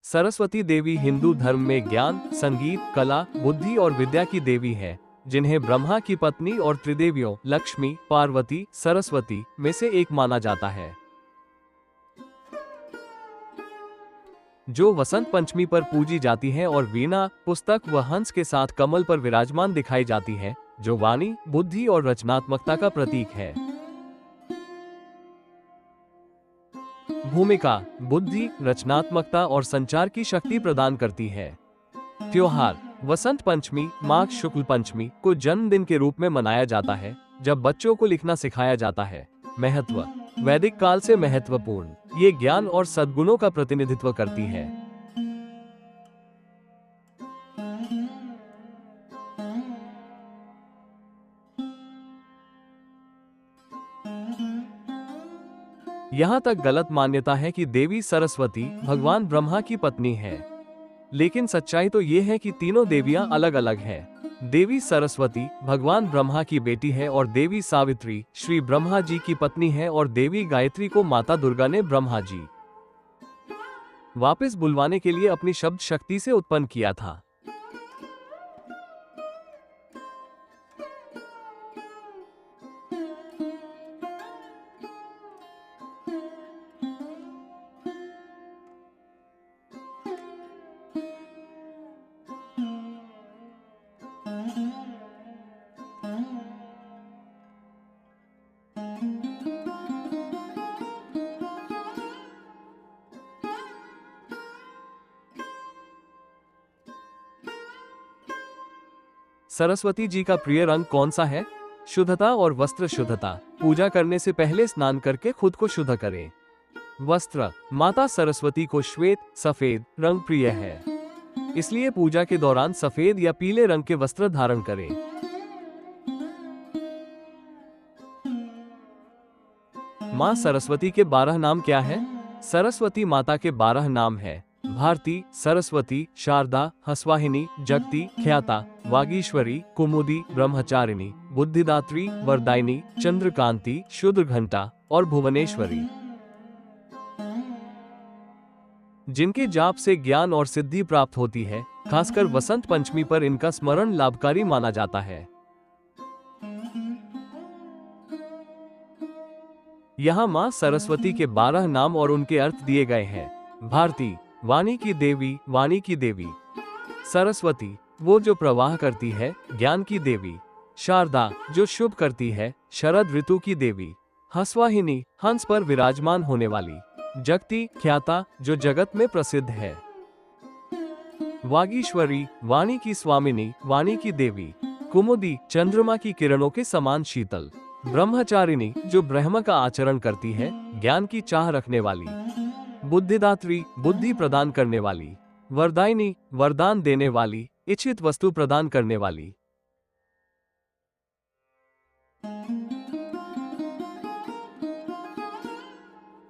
सरस्वती देवी हिंदू धर्म में ज्ञान, संगीत, कला, बुद्धि और विद्या की देवी है, जिन्हें ब्रह्मा की पत्नी और त्रिदेवियों लक्ष्मी, पार्वती, सरस्वती में से एक माना जाता है। जो वसंत पंचमी पर पूजी जाती है और वीणा, पुस्तक व हंस के साथ कमल पर विराजमान दिखाई जाती है, जो वाणी, बुद्धि और रचनात्मकता का प्रतीक है। भूमिका: बुद्धि, रचनात्मकता और संचार की शक्ति प्रदान करती है। त्योहार: वसंत पंचमी, माघ शुक्ल पंचमी को जन्मदिन के रूप में मनाया जाता है, जब बच्चों को लिखना सिखाया जाता है। महत्व: वैदिक काल से महत्वपूर्ण, ये ज्ञान और सद्गुणों का प्रतिनिधित्व करती है। यहाँ तक गलत मान्यता है कि देवी सरस्वती भगवान ब्रह्मा की पत्नी है, लेकिन सच्चाई तो ये है कि तीनों देवियां अलग अलग हैं। देवी सरस्वती भगवान ब्रह्मा की बेटी है और देवी सावित्री श्री ब्रह्मा जी की पत्नी है और देवी गायत्री को माता दुर्गा ने ब्रह्मा जी वापस बुलवाने के लिए अपनी शब्द शक्ति से उत्पन्न किया था। सरस्वती जी का प्रिय रंग कौन सा है? शुद्धता और वस्त्र शुद्धता। पूजा करने से पहले स्नान करके खुद को शुद्ध करें। वस्त्र: माता सरस्वती को श्वेत, सफेद रंग प्रिय है, इसलिए पूजा के दौरान सफेद या पीले रंग के वस्त्र धारण करें। मां सरस्वती के 12 नाम क्या है? सरस्वती माता के 12 नाम है: भारती, सरस्वती, शारदा, हंसवाहिनी, जगती, ख्याता, वागीश्वरी, कुमुदी, ब्रह्मचारिणी, बुद्धिदात्री, वरदायिनी, चंद्रकांति, क्षुद्रघंटा और भुवनेश्वरी। जिनके जाप से ज्ञान और सिद्धि प्राप्त होती है, खासकर वसंत पंचमी पर इनका स्मरण लाभकारी माना जाता है। यहाँ मां सरस्वती के 12 नाम और उनके अर्थ दिए गए हैं। भारती: वाणी की देवी, वाणी की देवी। सरस्वती: वो जो प्रवाह करती है, ज्ञान की देवी। शारदा: जो शुभ करती है, शरद ऋतु की देवी। हंसवाहिनी: हंस पर विराजमान होने वाली। जगती: ख्याता, जो जगत में प्रसिद्ध है। वागीश्वरी: वाणी की स्वामिनी, वाणी की देवी। कुमुदी: चंद्रमा की किरणों के समान शीतल। ब्रह्मचारिणी: जो ब्रह्म का आचरण करती है, ज्ञान की चाह रखने वाली। बुद्धिदात्री: बुद्धि प्रदान करने वाली। वरदायिनी: वरदान देने वाली, इच्छित वस्तु प्रदान करने वाली।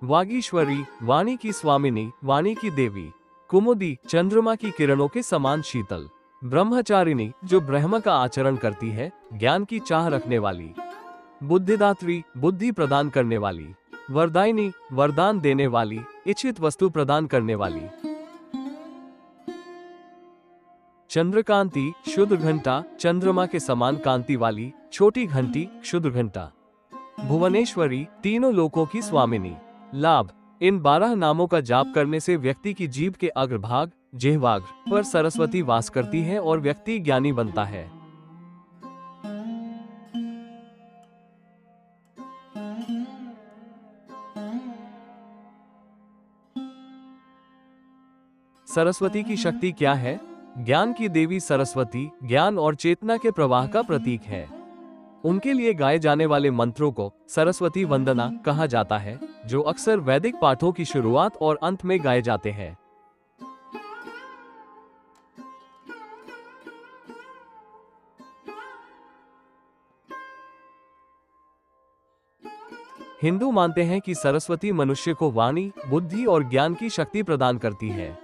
वागीश्वरी: वाणी की स्वामिनी, वाणी की देवी। कुमुदी: चंद्रमा की किरणों के समान शीतल। ब्रह्मचारिणी: जो ब्रह्म का आचरण करती है, ज्ञान की चाह रखने वाली। बुद्धिदात्री: बुद्धि प्रदान करने वाली। वरदायिनी: वरदान देने वाली, इच्छित वस्तु प्रदान करने वाली। चंद्रकांति: शुद्ध घंटा, चंद्रमा के समान कांति वाली, छोटी घंटी, क्षुद्र घंटा। भुवनेश्वरी: तीनों लोकों की स्वामिनी। लाभ: इन 12 नामों का जाप करने से व्यक्ति की जीभ के अग्रभाग जिह्वाग्र पर सरस्वती वास करती है और व्यक्ति ज्ञानी बनता है। सरस्वती की शक्ति क्या है? ज्ञान की देवी सरस्वती ज्ञान और चेतना के प्रवाह का प्रतीक है। उनके लिए गाए जाने वाले मंत्रों को सरस्वती वंदना कहा जाता है, जो अक्सर वैदिक पाठों की शुरुआत और अंत में गाए जाते हैं। हिंदू मानते हैं कि सरस्वती मनुष्य को वाणी, बुद्धि और ज्ञान की शक्ति प्रदान करती है।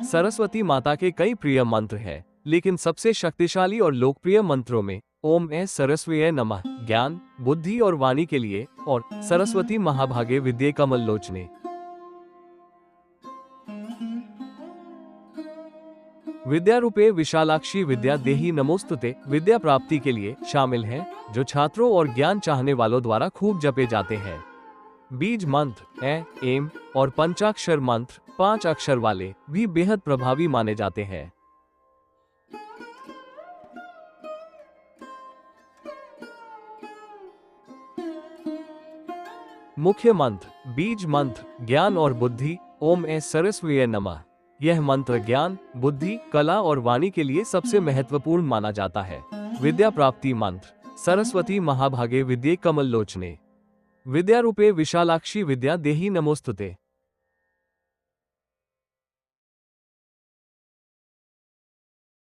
सरस्वती माता के कई प्रिय मंत्र हैं, लेकिन सबसे शक्तिशाली और लोकप्रिय मंत्रों में ओम ऐ सरस्वती नमः ज्ञान, बुद्धि और वाणी के लिए, और सरस्वती महाभागे विद्ये कमलोचने विद्या रूपे विशालाक्षी विद्या देही नमोस्तुते विद्या प्राप्ति के लिए शामिल है, जो छात्रों और ज्ञान चाहने वालों द्वारा खूब जपे जाते हैं। बीज मंत्र ऐ, एम और पंचाक्षर मंत्र 5 अक्षर वाले भी बेहद प्रभावी माने जाते हैं। मुख्य मंत्र बीज मंत्र ज्ञान और बुद्धि ओम ऐ सरस्वती नमः। यह मंत्र ज्ञान, बुद्धि, कला और वाणी के लिए सबसे महत्वपूर्ण माना जाता है। विद्या प्राप्ति मंत्र सरस्वती महाभागे विद्ये कमलोचने विद्या रूपे विशालाक्षी विद्या देही नमोस्तुते।